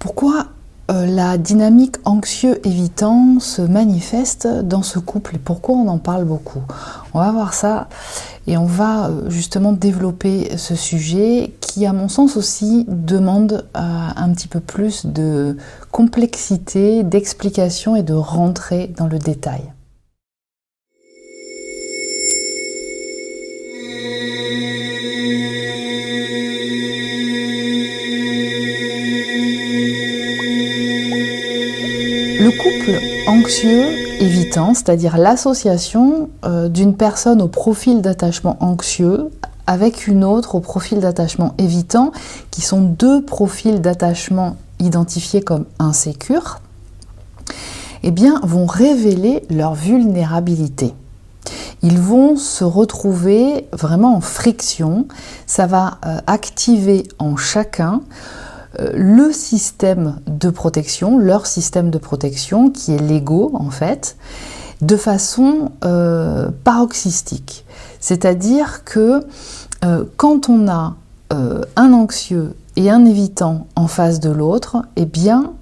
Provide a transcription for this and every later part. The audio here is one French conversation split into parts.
Pourquoi la dynamique anxieux-évitant se manifeste dans ce couple et pourquoi on en parle beaucoup? On va voir ça et on va justement développer ce sujet qui, à mon sens aussi, demande un petit peu plus de complexité, d'explication et de rentrer dans le détail. Le couple anxieux-évitant, c'est-à-dire l'association d'une personne au profil d'attachement anxieux avec une autre au profil d'attachement évitant, qui sont deux profils d'attachement identifiés comme insécures, eh bien, vont révéler leur vulnérabilité. Ils vont se retrouver vraiment en friction, ça va activer en chacun le système de protection, leur système de protection, qui est l'ego en fait, de façon paroxystique. C'est-à-dire que quand on a un anxieux et un évitant en face de l'autre, eh bien,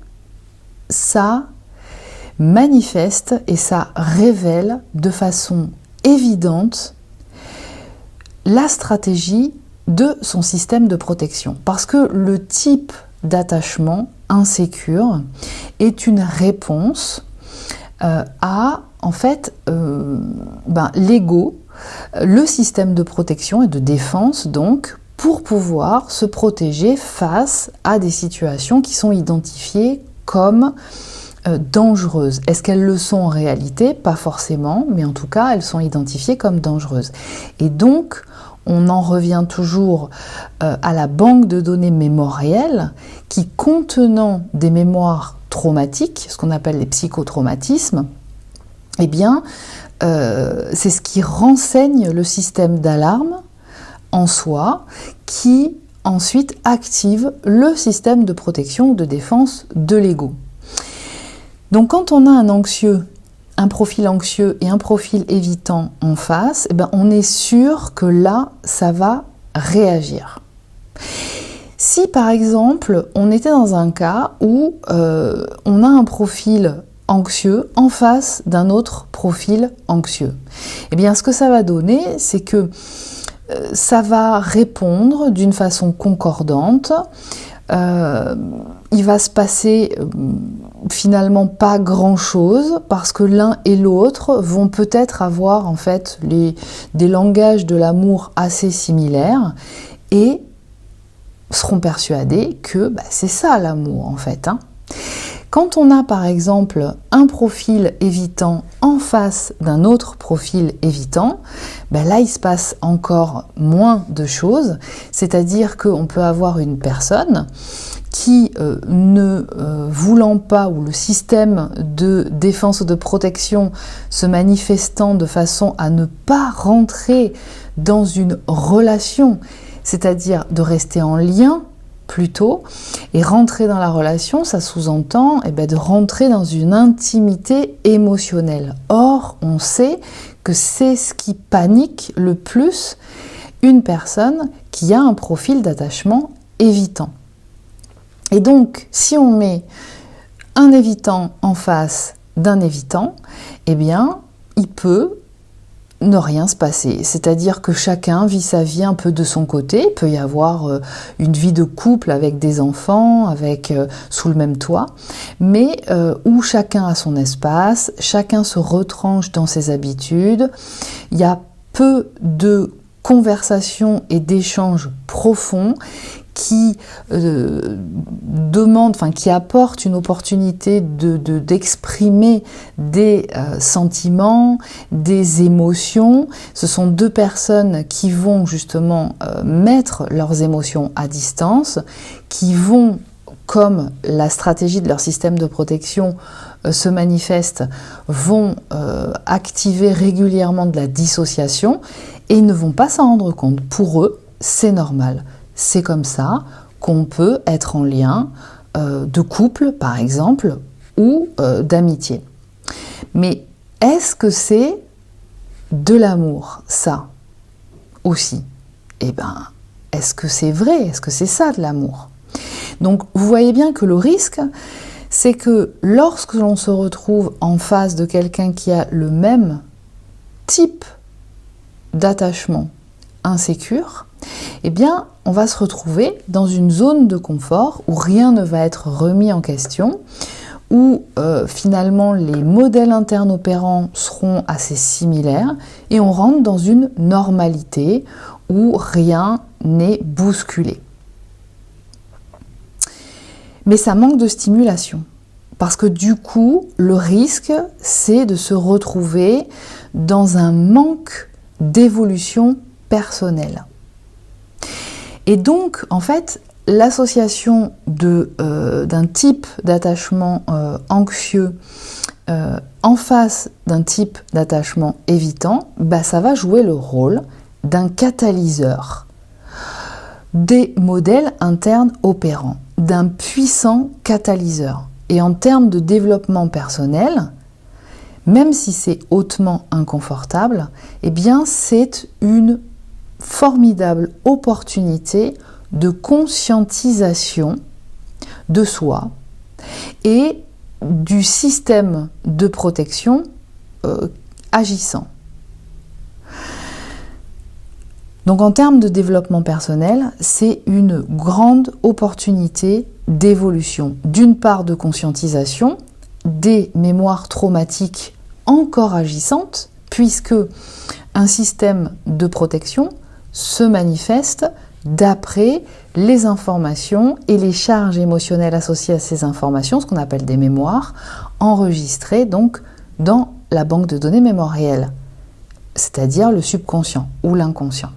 ça manifeste et ça révèle de façon évidente la stratégie de son système de protection. Parce que le type d'attachement insécure est une réponse à, en fait, l'ego, le système de protection et de défense, donc, pour pouvoir se protéger face à des situations qui sont identifiées comme dangereuses. Est-ce qu'elles le sont en réalité? Pas forcément, mais en tout cas, elles sont identifiées comme dangereuses. Et donc, on en revient toujours à la banque de données mémorielles qui, contenant des mémoires traumatiques, ce qu'on appelle les psychotraumatismes, eh bien, c'est ce qui renseigne le système d'alarme en soi, qui ensuite active le système de protection ou de défense de l'ego. Donc quand on a un profil anxieux et un profil évitant en face, eh ben, on est sûr que là, ça va réagir. Si par exemple, on était dans un cas où on a un profil anxieux en face d'un autre profil anxieux, eh bien ce que ça va donner, c'est que ça va répondre d'une façon concordante. Il va se passer finalement pas grand-chose parce que l'un et l'autre vont peut-être avoir en fait des langages de l'amour assez similaires et seront persuadés que c'est ça l'amour en fait. Quand on a par exemple un profil évitant en face d'un autre profil évitant, là il se passe encore moins de choses, c'est-à-dire qu'on peut avoir une personne qui, ne voulant pas, ou le système de défense ou de protection se manifestant de façon à ne pas rentrer dans une relation, c'est-à-dire de rester en lien plutôt, et rentrer dans la relation, ça sous-entend de rentrer dans une intimité émotionnelle. Or, on sait que c'est ce qui panique le plus une personne qui a un profil d'attachement évitant. Et donc, si on met un évitant en face d'un évitant, eh bien, il peut ne rien se passer. C'est-à-dire que chacun vit sa vie un peu de son côté. Il peut y avoir une vie de couple avec des enfants, sous le même toit, mais où chacun a son espace, chacun se retranche dans ses habitudes. Il y a peu de conversations et d'échanges profonds qui qui apporte une opportunité d'exprimer des sentiments, des émotions. Ce sont deux personnes qui vont justement mettre leurs émotions à distance, qui vont, comme la stratégie de leur système de protection se manifeste, vont activer régulièrement de la dissociation et ils ne vont pas s'en rendre compte. Pour eux, c'est normal. C'est comme ça qu'on peut être en lien de couple, par exemple, ou d'amitié. Mais est-ce que c'est de l'amour, ça aussi? Eh bien, est-ce que c'est vrai? Est-ce que c'est ça de l'amour? Donc vous voyez bien que le risque, c'est que lorsque l'on se retrouve en face de quelqu'un qui a le même type d'attachement insécure, eh bien, on va se retrouver dans une zone de confort où rien ne va être remis en question, où finalement les modèles internes opérants seront assez similaires et on rentre dans une normalité où rien n'est bousculé. Mais ça manque de stimulation, parce que du coup, le risque, c'est de se retrouver dans un manque d'évolution personnelle. Et donc, en fait, l'association d'un type d'attachement anxieux en face d'un type d'attachement évitant, ça va jouer le rôle d'un catalyseur des modèles internes opérants, d'un puissant catalyseur. Et en termes de développement personnel, même si c'est hautement inconfortable, eh bien c'est une formidable opportunité de conscientisation de soi et du système de protection agissant. Donc en termes de développement personnel, c'est une grande opportunité d'évolution. D'une part de conscientisation des mémoires traumatiques encore agissantes, puisque un système de protection se manifeste d'après les informations et les charges émotionnelles associées à ces informations, ce qu'on appelle des mémoires, enregistrées donc dans la banque de données mémorielle, c'est-à-dire le subconscient ou l'inconscient.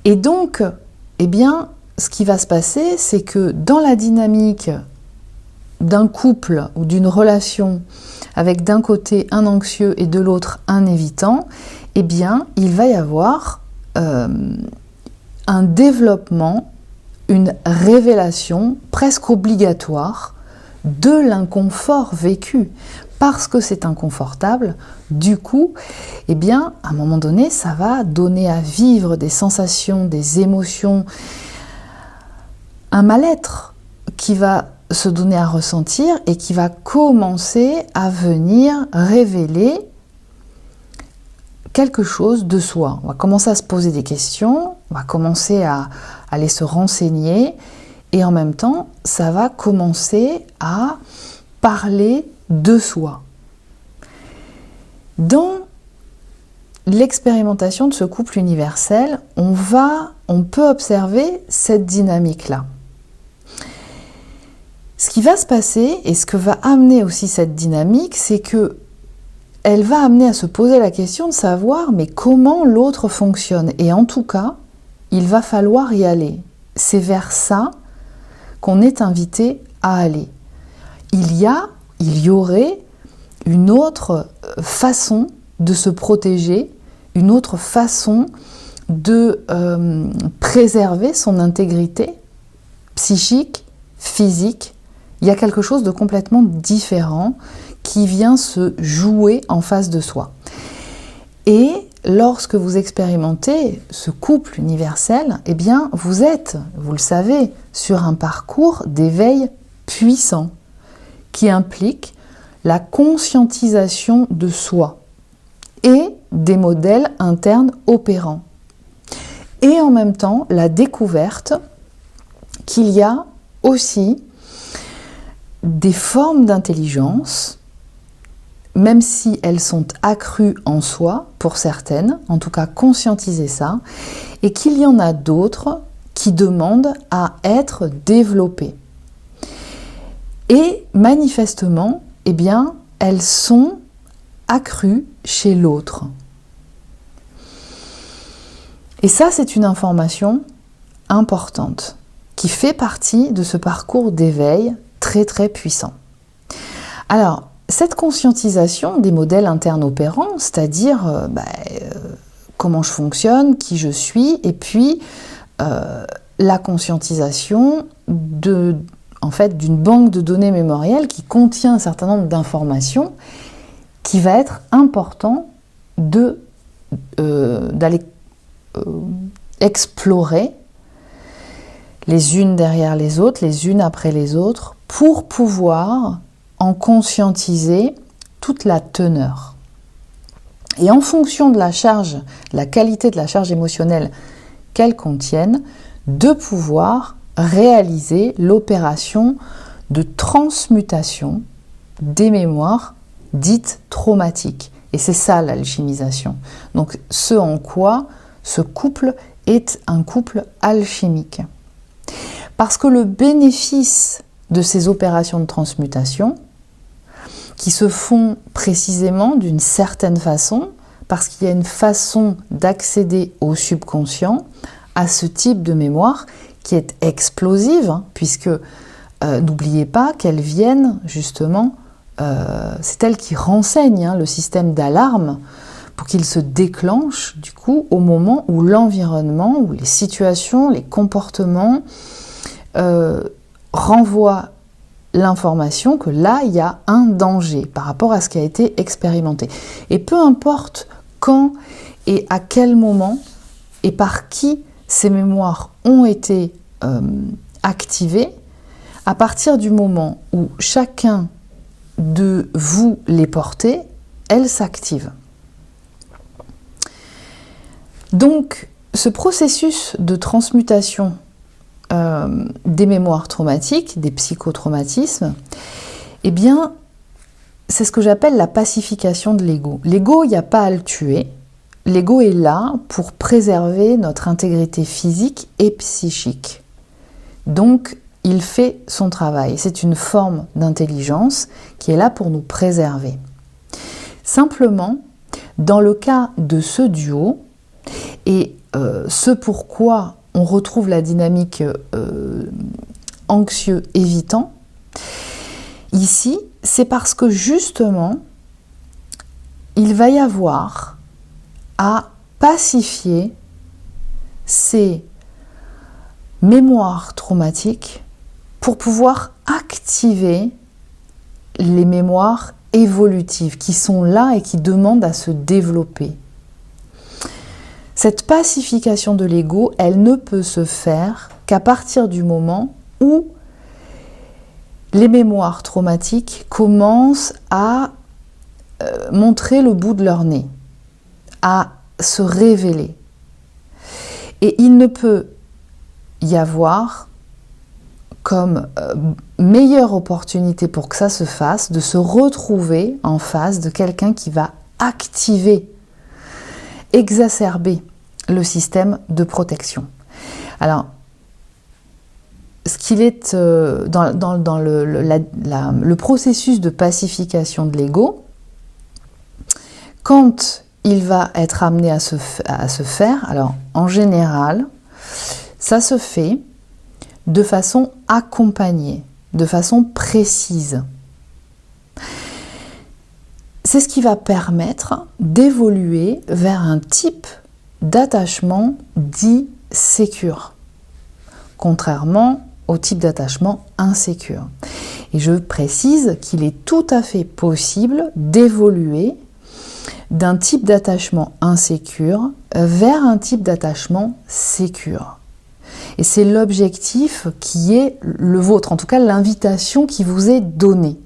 Et donc, eh bien, ce qui va se passer, c'est que dans la dynamique d'un couple ou d'une relation avec d'un côté un anxieux et de l'autre un évitant, eh bien, il va y avoir un développement, une révélation presque obligatoire de l'inconfort vécu. Parce que c'est inconfortable, du coup, eh bien, à un moment donné, ça va donner à vivre des sensations, des émotions, un mal-être qui va se donner à ressentir et qui va commencer à venir révéler quelque chose de soi. On va commencer à se poser des questions, on va commencer à aller se renseigner et en même temps, ça va commencer à parler de soi. Dans l'expérimentation de ce couple universel, on peut observer cette dynamique-là. Ce qui va se passer et ce que va amener aussi cette dynamique, c'est que elle va amener à se poser la question de savoir mais comment l'autre fonctionne. Et en tout cas, il va falloir y aller. C'est vers ça qu'on est invité à aller. Il y aurait une autre façon de se protéger, une autre façon de préserver son intégrité psychique, physique. Il y a quelque chose de complètement différent qui vient se jouer en face de soi. Et lorsque vous expérimentez ce couple universel, eh bien, vous êtes, vous le savez, sur un parcours d'éveil puissant qui implique la conscientisation de soi et des modèles internes opérants. Et en même temps, la découverte qu'il y a aussi des formes d'intelligence, même si elles sont accrues en soi, pour certaines, en tout cas conscientiser ça, et qu'il y en a d'autres qui demandent à être développées. Et manifestement, eh bien, elles sont accrues chez l'autre. Et ça, c'est une information importante qui fait partie de ce parcours d'éveil très très puissant. Alors, cette conscientisation des modèles internes opérants, c'est-à-dire comment je fonctionne, qui je suis, et puis la conscientisation d'une banque de données mémorielles qui contient un certain nombre d'informations qui va être important d'aller explorer les unes derrière les autres, les unes après les autres, pour pouvoir en conscientiser toute la teneur. Et en fonction de la charge, la qualité de la charge émotionnelle qu'elles contiennent, de pouvoir réaliser l'opération de transmutation des mémoires dites traumatiques. Et c'est ça l'alchimisation. Donc ce en quoi ce couple est un couple alchimique. Parce que le bénéfice de ces opérations de transmutation, qui se font précisément d'une certaine façon, parce qu'il y a une façon d'accéder au subconscient, à ce type de mémoire qui est explosive, hein, puisque n'oubliez pas qu'elles viennent justement, c'est elles qui renseignent le système d'alarme pour qu'il se déclenche du coup au moment où l'environnement, où les situations, les comportements renvoient l'information que là, il y a un danger par rapport à ce qui a été expérimenté. Et peu importe quand et à quel moment et par qui ces mémoires ont été activées, à partir du moment où chacun de vous les portez, elles s'activent. Donc, ce processus de transmutation des mémoires traumatiques, des psychotraumatismes, eh bien, c'est ce que j'appelle la pacification de l'ego. L'ego, il n'y a pas à le tuer. L'ego est là pour préserver notre intégrité physique et psychique. Donc, il fait son travail. C'est une forme d'intelligence qui est là pour nous préserver. Simplement, dans le cas de ce duo, et ce pourquoi on retrouve la dynamique anxieux-évitant, ici, c'est parce que justement, il va y avoir à pacifier ces mémoires traumatiques pour pouvoir activer les mémoires évolutives qui sont là et qui demandent à se développer. Cette pacification de l'ego, elle ne peut se faire qu'à partir du moment où les mémoires traumatiques commencent à montrer le bout de leur nez, à se révéler. Et il ne peut y avoir comme meilleure opportunité pour que ça se fasse, de se retrouver en face de quelqu'un qui va activer, exacerber le système de protection. Alors, ce qu'il est dans le processus de pacification de l'ego, quand il va être amené à se faire, alors en général, ça se fait de façon accompagnée, de façon précise. C'est ce qui va permettre d'évoluer vers un type d'attachement dit sécure, contrairement au type d'attachement insécure. Et je précise qu'il est tout à fait possible d'évoluer d'un type d'attachement insécure vers un type d'attachement sécure. Et c'est l'objectif qui est le vôtre, en tout cas l'invitation qui vous est donnée.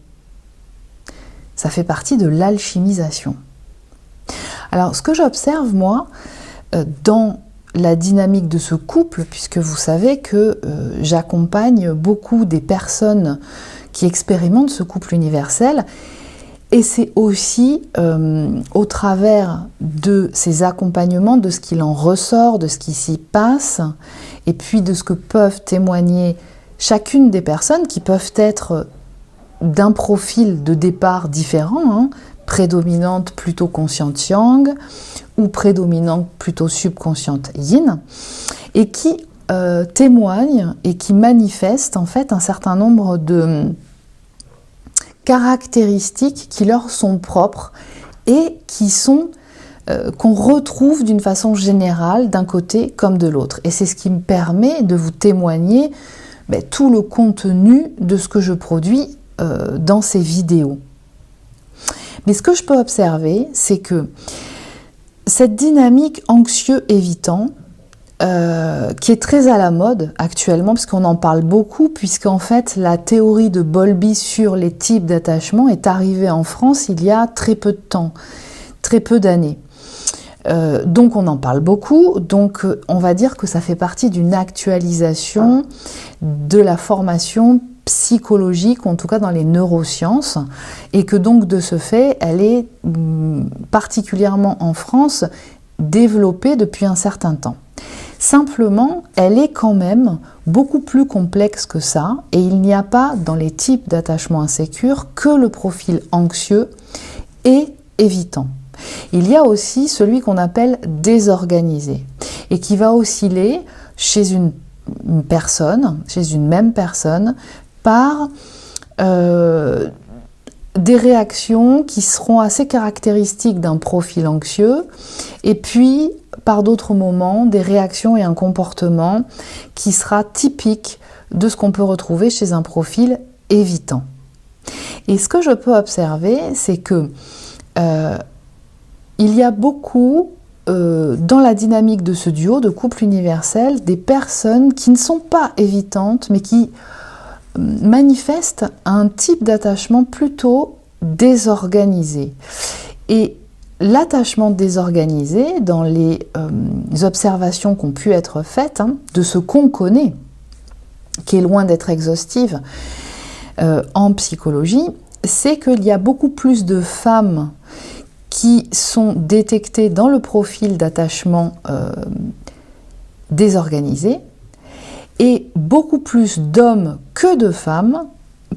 Ça fait partie de l'alchimisation. Alors, ce que j'observe, moi, dans la dynamique de ce couple, puisque vous savez que j'accompagne beaucoup des personnes qui expérimentent ce couple universel, et c'est aussi au travers de ces accompagnements, de ce qu'il en ressort, de ce qui s'y passe, et puis de ce que peuvent témoigner chacune des personnes qui peuvent être d'un profil de départ différent, prédominante plutôt consciente yang ou prédominante plutôt subconsciente yin, et qui témoignent et qui manifestent en fait un certain nombre de caractéristiques qui leur sont propres et qui sont qu'on retrouve d'une façon générale d'un côté comme de l'autre. Et c'est ce qui me permet de vous témoigner tout le contenu de ce que je produis dans ces vidéos. Mais ce que je peux observer, c'est que cette dynamique anxieux-évitant, qui est très à la mode actuellement, parce qu'on en parle beaucoup, puisqu'en fait la théorie de Bowlby sur les types d'attachement est arrivée en France il y a très peu de temps, très peu d'années. Donc on en parle beaucoup, donc on va dire que ça fait partie d'une actualisation de la formation psychologique, en tout cas dans les neurosciences, et que donc de ce fait, elle est particulièrement en France développée depuis un certain temps. Simplement, elle est quand même beaucoup plus complexe que ça, et il n'y a pas dans les types d'attachement insécure que le profil anxieux et évitant. Il y a aussi celui qu'on appelle désorganisé, et qui va osciller chez une personne, chez une même personne, par des réactions qui seront assez caractéristiques d'un profil anxieux, et puis par d'autres moments, des réactions et un comportement qui sera typique de ce qu'on peut retrouver chez un profil évitant. Et ce que je peux observer, c'est que il y a beaucoup, dans la dynamique de ce duo, de couple universel, des personnes qui ne sont pas évitantes, mais qui manifestent un type d'attachement plutôt désorganisé. Et l'attachement désorganisé, dans les observations qui ont pu être faites, de ce qu'on connaît, qui est loin d'être exhaustive en psychologie, c'est qu'il y a beaucoup plus de femmes qui sont détectées dans le profil d'attachement désorganisé, et beaucoup plus d'hommes que de femmes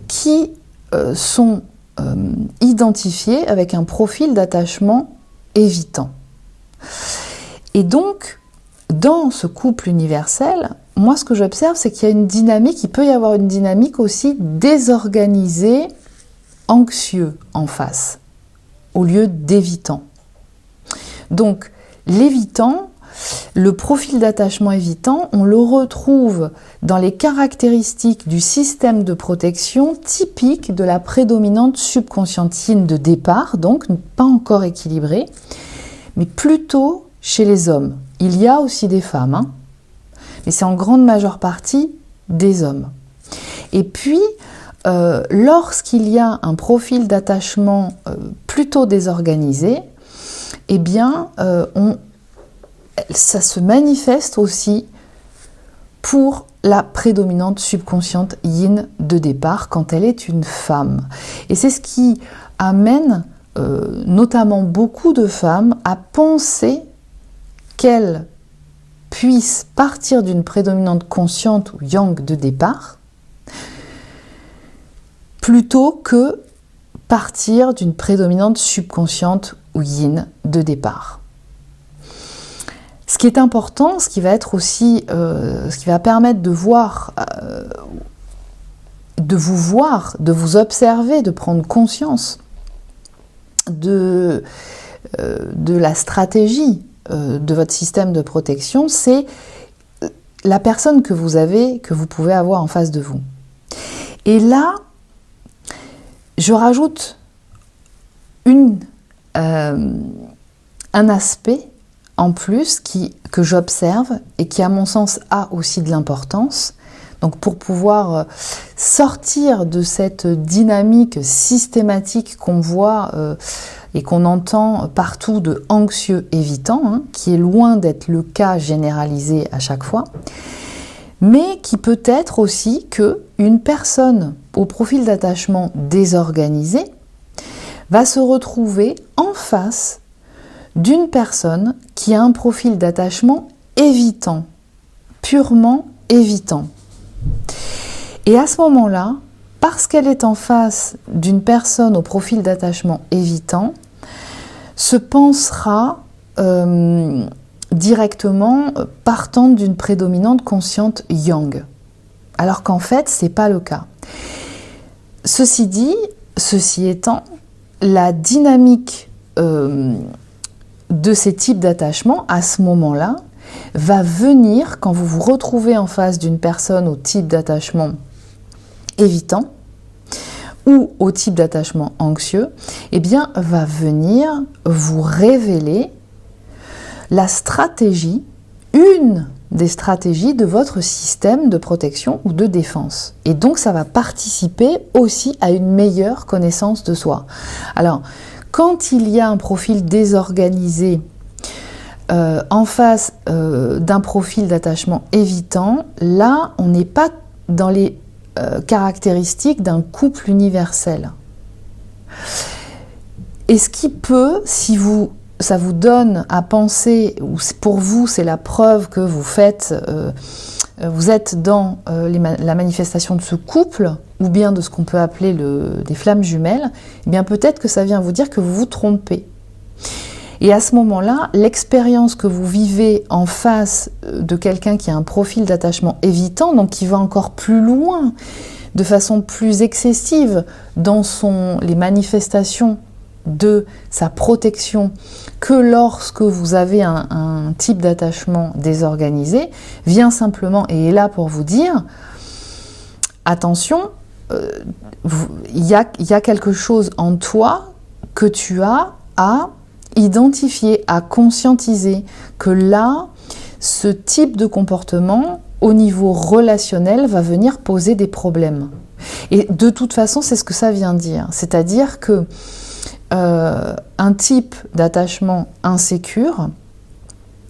qui sont identifiés avec un profil d'attachement évitant. Et donc, dans ce couple universel, moi ce que j'observe, c'est qu'il y a une dynamique, il peut y avoir une dynamique aussi désorganisée, anxieux en face, au lieu d'évitant. Donc, l'évitant, le profil d'attachement évitant, on le retrouve dans les caractéristiques du système de protection typique de la prédominante subconscientine de départ, donc pas encore équilibrée, mais plutôt chez les hommes. Il y a aussi des femmes, mais c'est en grande majeure partie des hommes. Et puis, lorsqu'il y a un profil d'attachement plutôt désorganisé, eh bien, ça se manifeste aussi pour la prédominante subconsciente yin de départ quand elle est une femme. Et c'est ce qui amène notamment beaucoup de femmes à penser qu'elles puissent partir d'une prédominante consciente ou yang de départ plutôt que partir d'une prédominante subconsciente ou yin de départ. Ce qui est important, ce qui va être aussi, ce qui va permettre de voir, de vous observer, de prendre conscience de la stratégie de votre système de protection, c'est la personne que vous pouvez avoir en face de vous. Et là, je rajoute un aspect en plus que j'observe et qui à mon sens a aussi de l'importance. Donc pour pouvoir sortir de cette dynamique systématique qu'on voit et qu'on entend partout de anxieux évitant, qui est loin d'être le cas généralisé à chaque fois, mais qui peut être aussi qu'une personne au profil d'attachement désorganisé va se retrouver en face d'une personne qui a un profil d'attachement évitant, purement évitant. Et à ce moment-là, parce qu'elle est en face d'une personne au profil d'attachement évitant, se pensera directement partant d'une prédominante consciente yang. Alors qu'en fait, ce n'est pas le cas. Ceci étant, la dynamique de ces types d'attachement, à ce moment-là, va venir, quand vous vous retrouvez en face d'une personne au type d'attachement évitant ou au type d'attachement anxieux, eh bien, va venir vous révéler la stratégie une des stratégies de votre système de protection ou de défense. Et donc ça va participer aussi à une meilleure connaissance de soi. Alors, quand il y a un profil désorganisé en face d'un profil d'attachement évitant, là, on n'est pas dans les caractéristiques d'un couple universel. Et ce qui peut, si ça vous donne à penser, ou pour vous c'est la preuve que vous êtes dans la manifestation de ce couple, ou bien de ce qu'on peut appeler des flammes jumelles, eh bien peut-être que ça vient vous dire que vous vous trompez. Et à ce moment-là, l'expérience que vous vivez en face de quelqu'un qui a un profil d'attachement évitant, donc qui va encore plus loin, de façon plus excessive dans les manifestations de sa protection que lorsque vous avez un type d'attachement désorganisé, vient simplement et est là pour vous dire attention, il y a quelque chose en toi que tu as à identifier, à conscientiser, que là, ce type de comportement au niveau relationnel va venir poser des problèmes. Et de toute façon, c'est ce que ça vient dire, c'est-à-dire que un type d'attachement insécure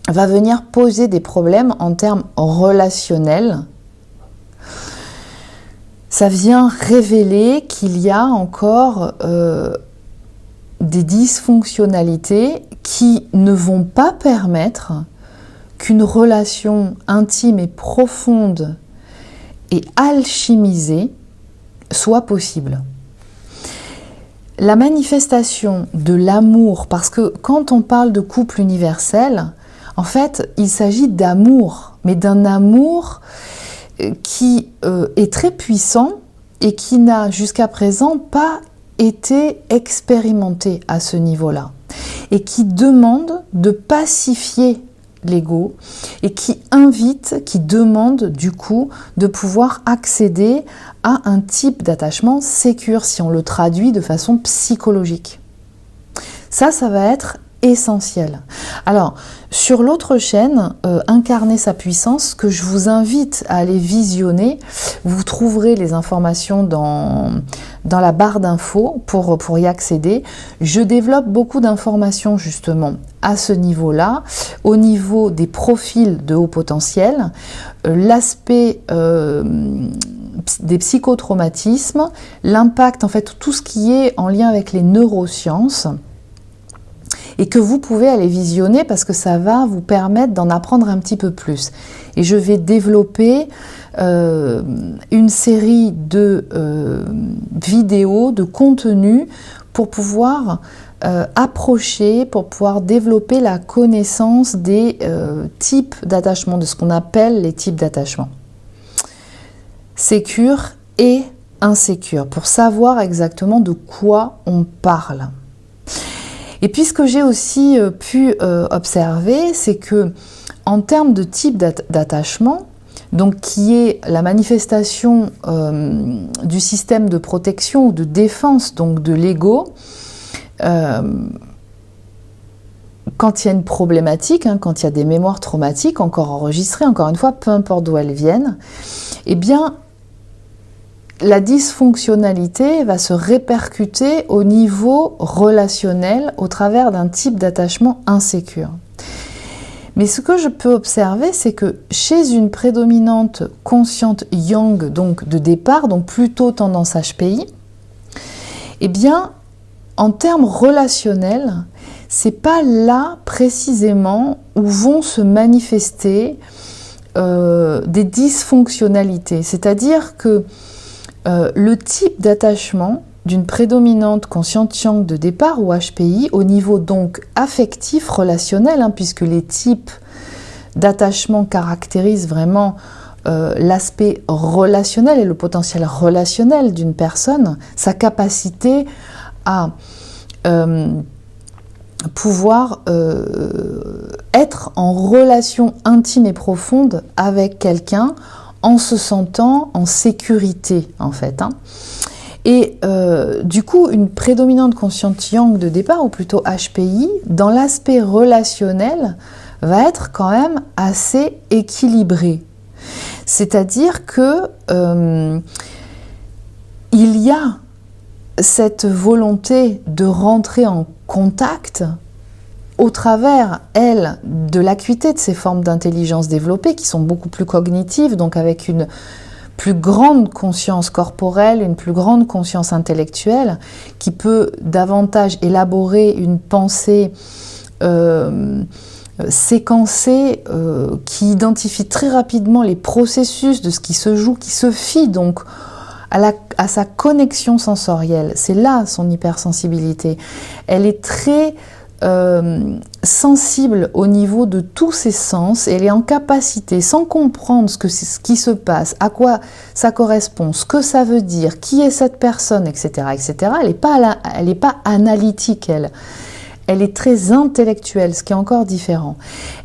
va venir poser des problèmes en termes relationnels. Ça vient révéler qu'il y a encore des dysfonctionnalités qui ne vont pas permettre qu'une relation intime et profonde et alchimisée soit possible. La manifestation de l'amour, parce que quand on parle de couple universel, en fait, il s'agit d'amour, mais d'un amour qui est très puissant et qui n'a jusqu'à présent pas été expérimenté à ce niveau-là, et qui demande de pacifier l'ego et qui demande du coup de pouvoir accéder à un type d'attachement sécure, si on le traduit de façon psychologique. Ça va être essentiel. Alors, sur l'autre chaîne, Incarner sa puissance, que je vous invite à aller visionner, vous trouverez les informations dans la barre d'infos pour y accéder. Je développe beaucoup d'informations justement à ce niveau-là, au niveau des profils de haut potentiel, l'aspect des psychotraumatismes, l'impact, en fait, tout ce qui est en lien avec les neurosciences, et que vous pouvez aller visionner parce que ça va vous permettre d'en apprendre un petit peu plus. Et je vais développer une série de vidéos, de contenus pour pouvoir approcher, pour pouvoir développer la connaissance des types d'attachement, de ce qu'on appelle les types d'attachement. Sécure et insécure, pour savoir exactement de quoi on parle. Et puis ce que j'ai aussi pu observer, c'est que en termes de type d'attachement, donc qui est la manifestation du système de protection ou de défense, donc de l'ego, quand il y a une problématique, quand il y a des mémoires traumatiques encore enregistrées, encore une fois, peu importe d'où elles viennent, eh bien, la dysfonctionnalité va se répercuter au niveau relationnel au travers d'un type d'attachement insécure. Mais ce que je peux observer, c'est que chez une prédominante consciente yang, donc de départ, donc plutôt tendance HPI, eh bien, en termes relationnels, c'est pas là précisément où vont se manifester des dysfonctionnalités. C'est-à-dire que le type d'attachement d'une prédominante consciente yang de départ ou HPI au niveau donc affectif, relationnel, puisque les types d'attachement caractérisent vraiment l'aspect relationnel et le potentiel relationnel d'une personne, sa capacité à pouvoir être en relation intime et profonde avec quelqu'un en se sentant en sécurité, en fait. Et du coup, une prédominante consciente yang de départ, ou plutôt HPI, dans l'aspect relationnel, va être quand même assez équilibré. C'est-à-dire que il y a cette volonté de rentrer en contact au travers, elle, de l'acuité de ces formes d'intelligence développées qui sont beaucoup plus cognitives, donc avec une plus grande conscience corporelle, une plus grande conscience intellectuelle, qui peut davantage élaborer une pensée séquencée, qui identifie très rapidement les processus de ce qui se joue, qui se fie donc à sa connexion sensorielle. C'est là son hypersensibilité. Elle est très sensible au niveau de tous ses sens, et elle est en capacité, sans comprendre ce qui se passe, à quoi ça correspond, ce que ça veut dire, qui est cette personne, etc., etc. Elle n'est pas analytique, elle est très intellectuelle, ce qui est encore différent.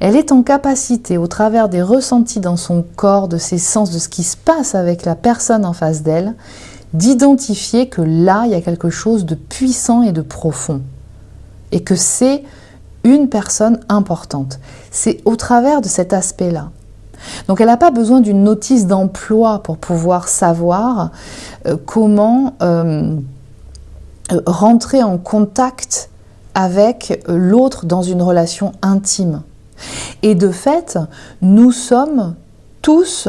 Elle est en capacité, au travers des ressentis dans son corps, de ses sens, de ce qui se passe avec la personne en face d'elle, d'identifier que là, il y a quelque chose de puissant et de profond. Et que c'est une personne importante. C'est au travers de cet aspect-là. Donc elle n'a pas besoin d'une notice d'emploi pour pouvoir savoir comment rentrer en contact avec l'autre dans une relation intime. Et de fait, nous sommes tous,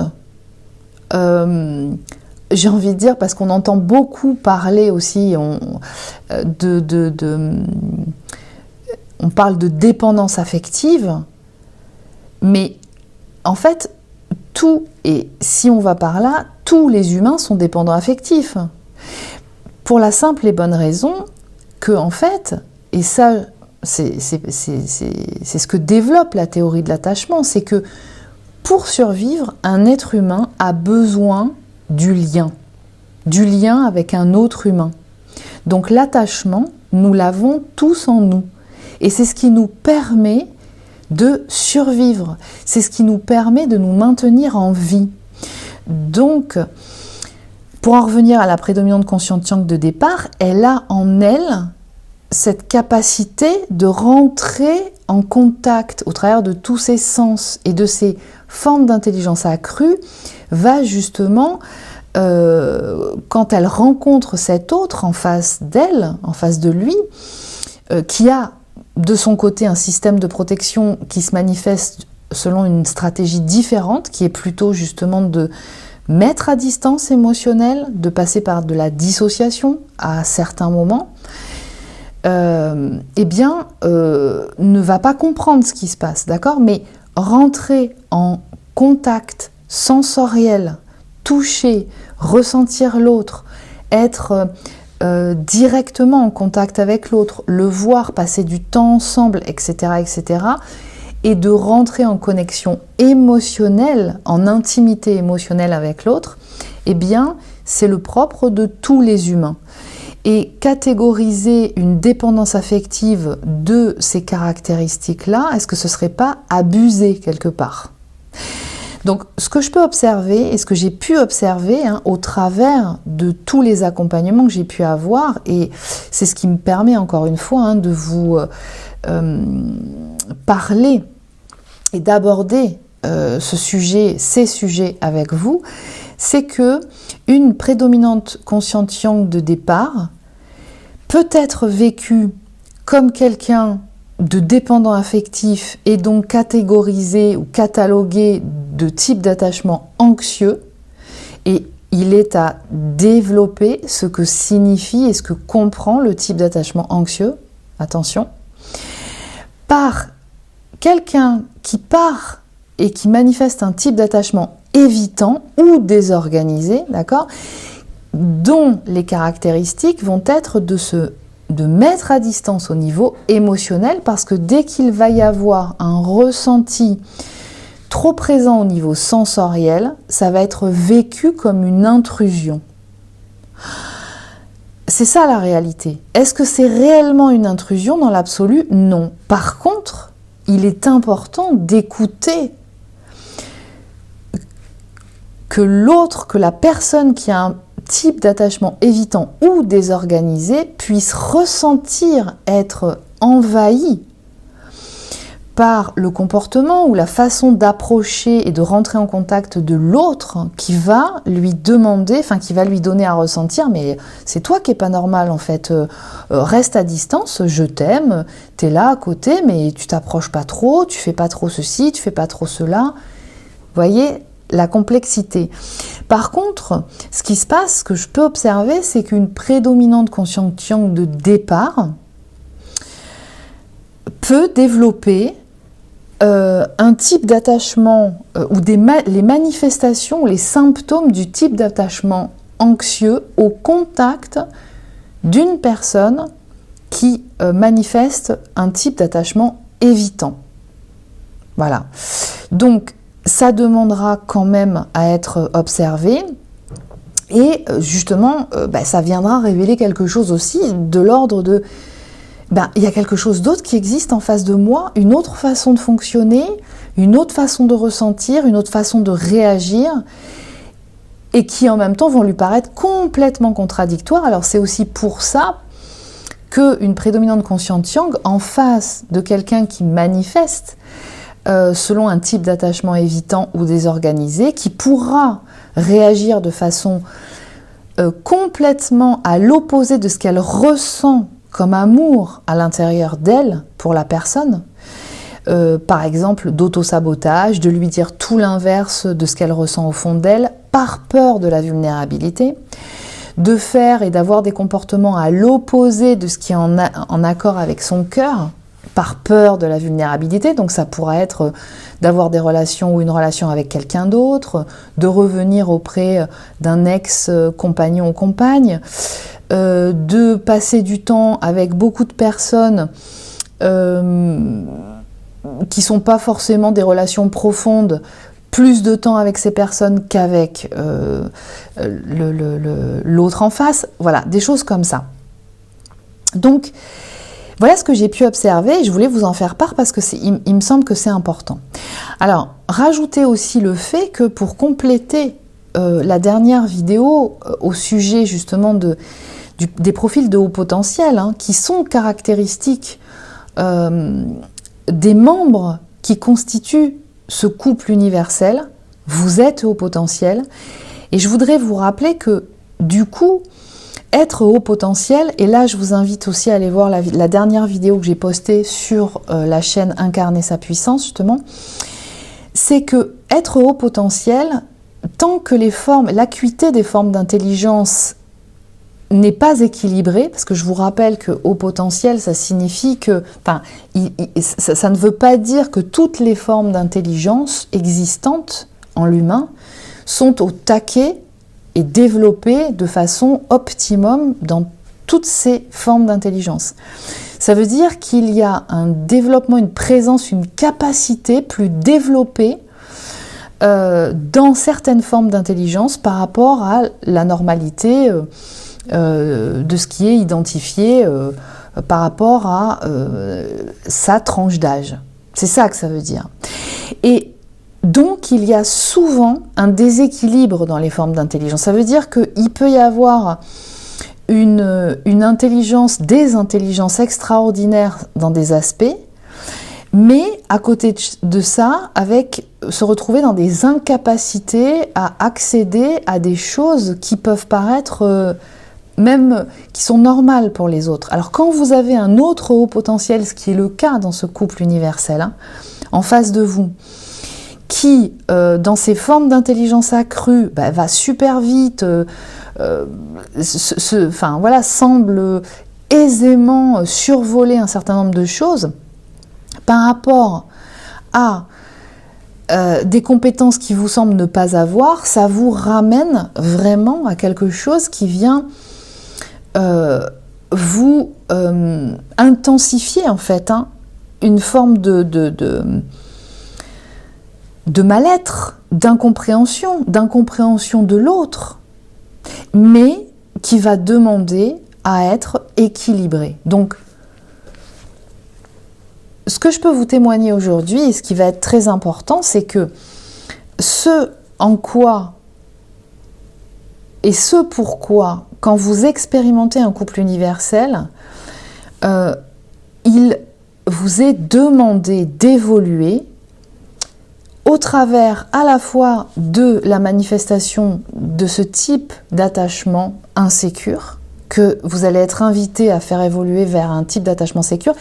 j'ai envie de dire, parce qu'on entend beaucoup parler aussi on parle de dépendance affective, mais en fait, et si on va par là, tous les humains sont dépendants affectifs. Pour la simple et bonne raison que, en fait, et ça, c'est ce que développe la théorie de l'attachement, c'est que pour survivre, un être humain a besoin du lien avec un autre humain. Donc l'attachement, nous l'avons tous en nous. Et c'est ce qui nous permet de survivre. C'est ce qui nous permet de nous maintenir en vie. Donc, pour en revenir à la prédominante consciente yang de départ, elle a en elle cette capacité de rentrer en contact au travers de tous ses sens et de ses formes d'intelligence accrue, va justement, quand elle rencontre cet autre en face d'elle, en face de lui, qui a de son côté un système de protection qui se manifeste selon une stratégie différente, qui est plutôt justement de mettre à distance émotionnelle, de passer par de la dissociation à certains moments, ne va pas comprendre ce qui se passe, d'accord ? Mais rentrer en contact sensoriel, toucher, ressentir l'autre, être directement en contact avec l'autre, le voir, passer du temps ensemble, etc., etc., et de rentrer en connexion émotionnelle, en intimité émotionnelle avec l'autre, eh bien, c'est le propre de tous les humains. Et catégoriser une dépendance affective de ces caractéristiques-là, est-ce que ce ne serait pas abusé quelque part ? Donc, ce que je peux observer, et ce que j'ai pu observer au travers de tous les accompagnements que j'ai pu avoir, et c'est ce qui me permet encore une fois de vous parler et d'aborder ces sujets avec vous, c'est que une prédominante consciente yang de départ peut être vécue comme quelqu'un de dépendant affectif et donc catégorisé ou catalogué de type d'attachement anxieux, et il est à développer ce que signifie et ce que comprend le type d'attachement anxieux, attention, par quelqu'un qui part et qui manifeste un type d'attachement évitant ou désorganisé, d'accord, dont les caractéristiques vont être de mettre à distance au niveau émotionnel, parce que dès qu'il va y avoir un ressenti trop présent au niveau sensoriel, ça va être vécu comme une intrusion. C'est ça la réalité. Est-ce que c'est réellement une intrusion? Dans l'absolu, non. Par contre, il est important d'écouter que l'autre, que la personne qui a un type d'attachement évitant ou désorganisé puisse ressentir être envahi par le comportement ou la façon d'approcher et de rentrer en contact de l'autre qui va lui demander, enfin qui va lui donner à ressentir, mais c'est toi qui es pas normal en fait, reste à distance, je t'aime, t'es là à côté, mais tu t'approches pas trop, tu fais pas trop ceci, tu fais pas trop cela. Vous voyez la complexité. Par contre, ce qui se passe, ce que je peux observer, c'est qu'une prédominante conscience yang de départ peut développer un type d'attachement ou les manifestations, les symptômes du type d'attachement anxieux au contact d'une personne qui manifeste un type d'attachement évitant. Voilà. Donc, ça demandera quand même à être observé et justement, ça viendra révéler quelque chose aussi de l'ordre de il y a quelque chose d'autre qui existe en face de moi, une autre façon de fonctionner, une autre façon de ressentir, une autre façon de réagir, et qui en même temps vont lui paraître complètement contradictoires. Alors c'est aussi pour ça qu'une prédominante conscience yang, en face de quelqu'un qui manifeste selon un type d'attachement évitant ou désorganisé, qui pourra réagir de façon complètement à l'opposé de ce qu'elle ressent comme amour à l'intérieur d'elle pour la personne, par exemple d'auto-sabotage, de lui dire tout l'inverse de ce qu'elle ressent au fond d'elle, par peur de la vulnérabilité, de faire et d'avoir des comportements à l'opposé de ce qui est en accord avec son cœur, par peur de la vulnérabilité. Donc ça pourrait être d'avoir des relations ou une relation avec quelqu'un d'autre, de revenir auprès d'un ex-compagnon ou compagne, de passer du temps avec beaucoup de personnes qui sont pas forcément des relations profondes, plus de temps avec ces personnes qu'avec l'autre en face, voilà, des choses comme ça. Donc, voilà ce que j'ai pu observer et je voulais vous en faire part parce que il me semble que c'est important. Alors, rajoutez aussi le fait que pour compléter la dernière vidéo au sujet justement des profils de haut potentiel, qui sont caractéristiques des membres qui constituent ce couple universel, vous êtes haut potentiel, et je voudrais vous rappeler que du coup, être haut potentiel, et là je vous invite aussi à aller voir la dernière vidéo que j'ai postée sur la chaîne Incarner sa puissance justement, c'est que être haut potentiel, tant que l'acuité des formes d'intelligence n'est pas équilibrée, parce que je vous rappelle que haut potentiel, ça signifie que, ça ne veut pas dire que toutes les formes d'intelligence existantes en l'humain sont au taquet et développées de façon optimum dans toutes ces formes d'intelligence. Ça veut dire qu'il y a un développement, une présence, une capacité plus développée dans certaines formes d'intelligence par rapport à la normalité de ce qui est identifié par rapport à sa tranche d'âge. C'est ça que ça veut dire. Et donc, il y a souvent un déséquilibre dans les formes d'intelligence. Ça veut dire qu'il peut y avoir une intelligence, des intelligences extraordinaires dans des aspects, mais à côté de ça, se retrouver dans des incapacités à accéder à des choses qui peuvent paraître même qui sont normales pour les autres. Alors quand vous avez un autre haut potentiel, ce qui est le cas dans ce couple universel, en face de vous, qui, dans ses formes d'intelligence accrue, va super vite, semble aisément survoler un certain nombre de choses, par rapport à des compétences qui vous semblent ne pas avoir, ça vous ramène vraiment à quelque chose qui vient vous intensifier en fait une forme de mal-être, d'incompréhension de l'autre, mais qui va demander à être équilibré. Donc, ce que je peux vous témoigner aujourd'hui, et ce qui va être très important, c'est que ce en quoi et ce pourquoi, quand vous expérimentez un couple universel, il vous est demandé d'évoluer au travers à la fois de la manifestation de ce type d'attachement insécure, que vous allez être invité à faire évoluer vers un type d'attachement sécure,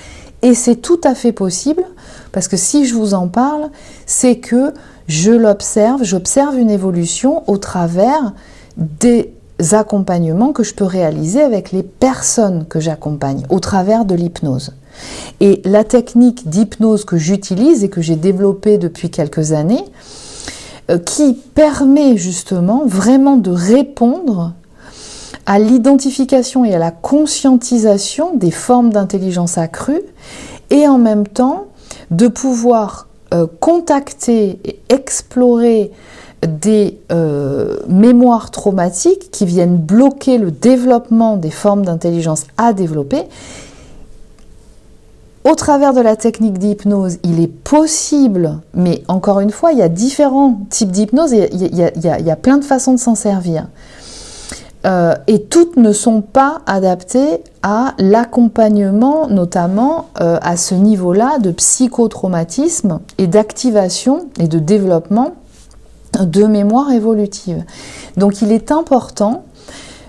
et c'est tout à fait possible, parce que si je vous en parle, c'est que j'observe une évolution au travers des accompagnements que je peux réaliser avec les personnes que j'accompagne, au travers de l'hypnose. Et la technique d'hypnose que j'utilise et que j'ai développée depuis quelques années, qui permet justement vraiment de répondre à l'identification et à la conscientisation des formes d'intelligence accrue, et en même temps de pouvoir contacter et explorer des mémoires traumatiques qui viennent bloquer le développement des formes d'intelligence à développer. Au travers de la technique d'hypnose, il est possible, mais encore une fois, il y a différents types d'hypnose, il y a plein de façons de s'en servir. Et toutes ne sont pas adaptées à l'accompagnement, notamment à ce niveau-là de psychotraumatisme et d'activation et de développement de mémoire évolutive. Donc il est important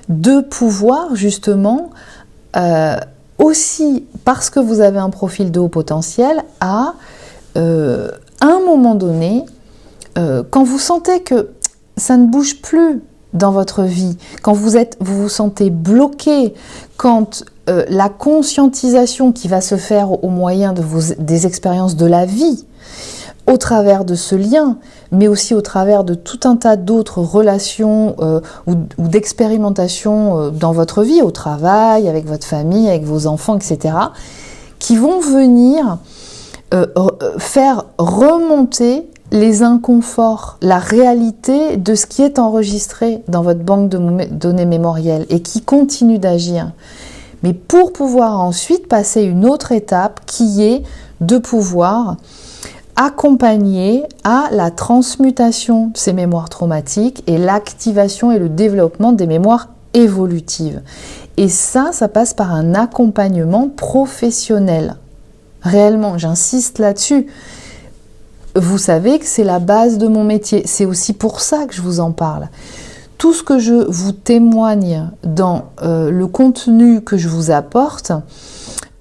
de pouvoir justement, aussi parce que vous avez un profil de haut potentiel, à un moment donné, quand vous sentez que ça ne bouge plus dans votre vie, quand vous vous sentez bloqué, quand la conscientisation qui va se faire au moyen des expériences de la vie, au travers de ce lien, mais aussi au travers de tout un tas d'autres relations ou d'expérimentations dans votre vie, au travail, avec votre famille, avec vos enfants, etc., qui vont venir faire remonter les inconforts, la réalité de ce qui est enregistré dans votre banque de données mémorielles et qui continue d'agir. Mais pour pouvoir ensuite passer une autre étape qui est de pouvoir accompagner à la transmutation de ces mémoires traumatiques et l'activation et le développement des mémoires évolutives. Et ça passe par un accompagnement professionnel. Réellement, j'insiste là-dessus. Vous savez que c'est la base de mon métier. C'est aussi pour ça que je vous en parle. Tout ce que je vous témoigne dans le contenu que je vous apporte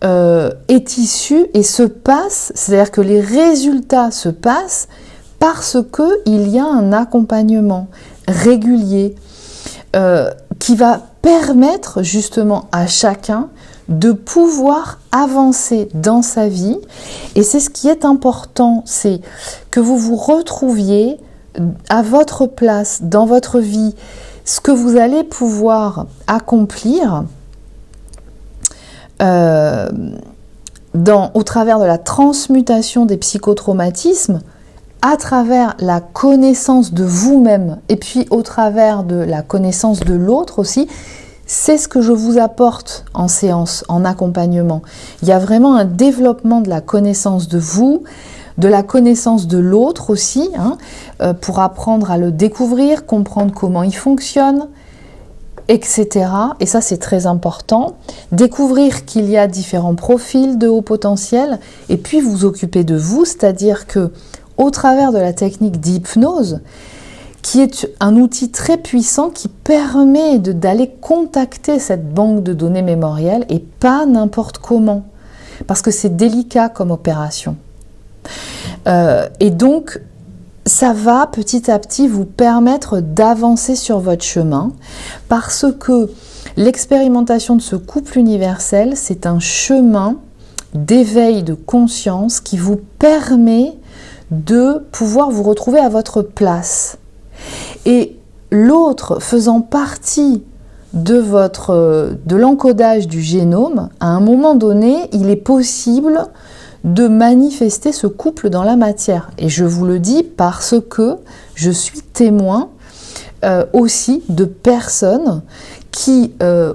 est issu et se passe, c'est-à-dire que les résultats se passent parce qu'il y a un accompagnement régulier qui va permettre justement à chacun de pouvoir avancer dans sa vie. Et c'est ce qui est important, c'est que vous vous retrouviez à votre place dans votre vie, ce que vous allez pouvoir accomplir au travers de la transmutation des psychotraumatismes, à travers la connaissance de vous-même et puis au travers de la connaissance de l'autre aussi. C'est ce que je vous apporte en séance, en accompagnement. Il y a vraiment un développement de la connaissance de vous, de la connaissance de l'autre aussi, pour apprendre à le découvrir, comprendre comment il fonctionne, etc. Et ça, c'est très important. Découvrir qu'il y a différents profils de haut potentiel et puis vous occuper de vous, c'est-à-dire que au travers de la technique d'hypnose, qui est un outil très puissant qui permet d'aller contacter cette banque de données mémorielles et pas n'importe comment, parce que c'est délicat comme opération. Et donc, ça va petit à petit vous permettre d'avancer sur votre chemin, parce que l'expérimentation de ce couple universel, c'est un chemin d'éveil de conscience qui vous permet de pouvoir vous retrouver à votre place. Et l'autre faisant partie de l'encodage du génome, à un moment donné, il est possible de manifester ce couple dans la matière. Et je vous le dis parce que je suis témoin aussi de personnes qui,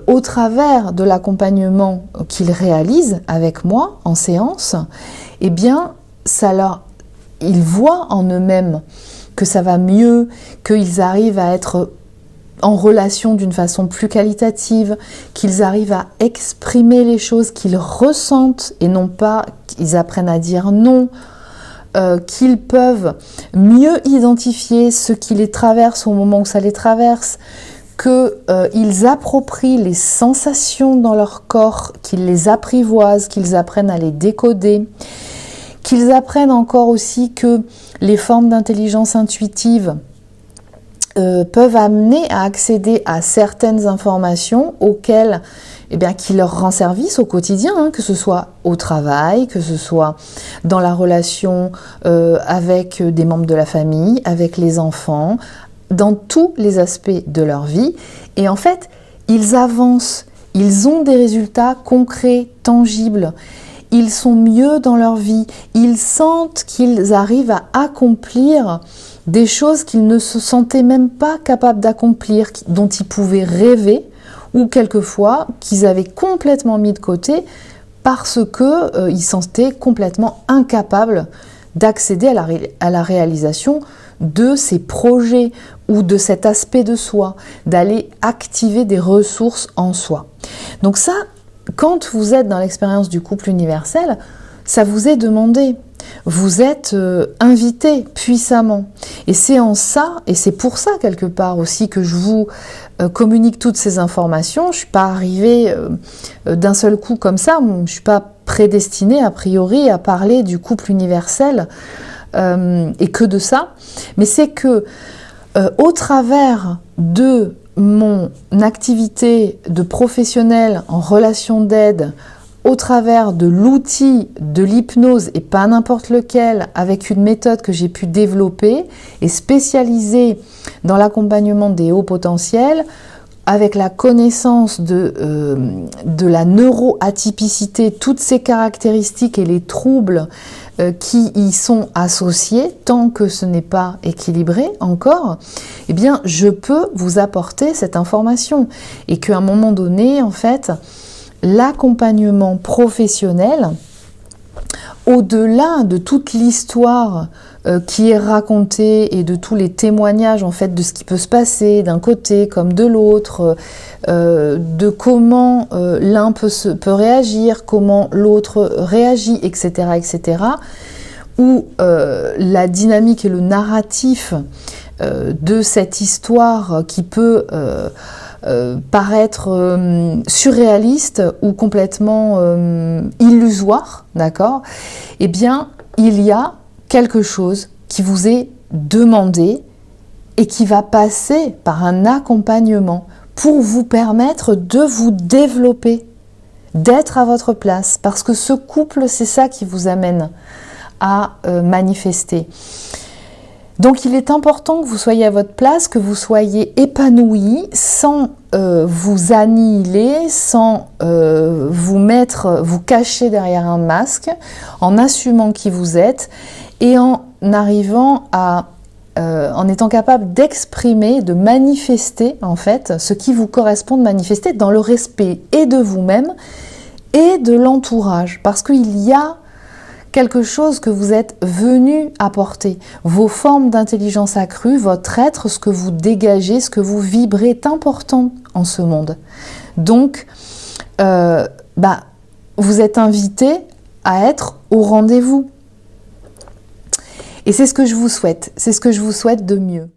au travers de l'accompagnement qu'ils réalisent avec moi en séance, eh bien, ils voient en eux-mêmes que ça va mieux, qu'ils arrivent à être en relation d'une façon plus qualitative, qu'ils arrivent à exprimer les choses qu'ils ressentent et non pas qu'ils apprennent à dire non, qu'ils peuvent mieux identifier ce qui les traverse au moment où ça les traverse, qu'ils approprient les sensations dans leur corps, qu'ils les apprivoisent, qu'ils apprennent à les décoder, qu'ils apprennent encore aussi que les formes d'intelligence intuitive peuvent amener à accéder à certaines informations auxquelles, qui leur rend service au quotidien, hein, que ce soit au travail, que ce soit dans la relation avec des membres de la famille, avec les enfants, dans tous les aspects de leur vie. Et en fait, ils avancent, ils ont des résultats concrets, tangibles, ils sont mieux dans leur vie, ils sentent qu'ils arrivent à accomplir des choses qu'ils ne se sentaient même pas capables d'accomplir, dont ils pouvaient rêver, ou quelquefois qu'ils avaient complètement mis de côté parce qu'ils se sentaient complètement incapables d'accéder à la réalisation de ces projets ou de cet aspect de soi, d'aller activer des ressources en soi. Donc ça, quand vous êtes dans l'expérience du couple universel, ça vous est demandé. Vous êtes invité puissamment. Et c'est en ça, et c'est pour ça quelque part aussi que je vous communique toutes ces informations. Je ne suis pas arrivée d'un seul coup comme ça, je ne suis pas prédestinée a priori à parler du couple universel et que de ça. Mais c'est que au travers de mon activité de professionnel en relation d'aide, au travers de l'outil de l'hypnose, et pas n'importe lequel, avec une méthode que j'ai pu développer et spécialisée dans l'accompagnement des hauts potentiels, avec la connaissance de la neuroatypicité, toutes ces caractéristiques et les troubles qui y sont associés, tant que ce n'est pas équilibré encore, eh bien, je peux vous apporter cette information. Et qu'à un moment donné, en fait, l'accompagnement professionnel, au-delà de toute l'histoire qui est racontée et de tous les témoignages en fait de ce qui peut se passer d'un côté comme de l'autre, de comment l'un peut réagir, comment l'autre réagit, etc., etc., où la dynamique et le narratif de cette histoire qui peut paraître surréaliste ou complètement illusoire, d'accord ? Eh bien, il y a quelque chose qui vous est demandé et qui va passer par un accompagnement pour vous permettre de vous développer, d'être à votre place, parce que ce couple, c'est ça qui vous amène à manifester. Donc il est important que vous soyez à votre place, que vous soyez épanoui sans vous annihiler, sans vous cacher derrière un masque, en assumant qui vous êtes et en arrivant à, en étant capable d'exprimer, de manifester en fait ce qui vous correspond de manifester dans le respect et de vous-même et de l'entourage, parce qu'il y a quelque chose que vous êtes venu apporter. Vos formes d'intelligence accrue, votre être, ce que vous dégagez, ce que vous vibrez est important en ce monde. Donc, vous êtes invité à être au rendez-vous. Et c'est ce que je vous souhaite. C'est ce que je vous souhaite de mieux.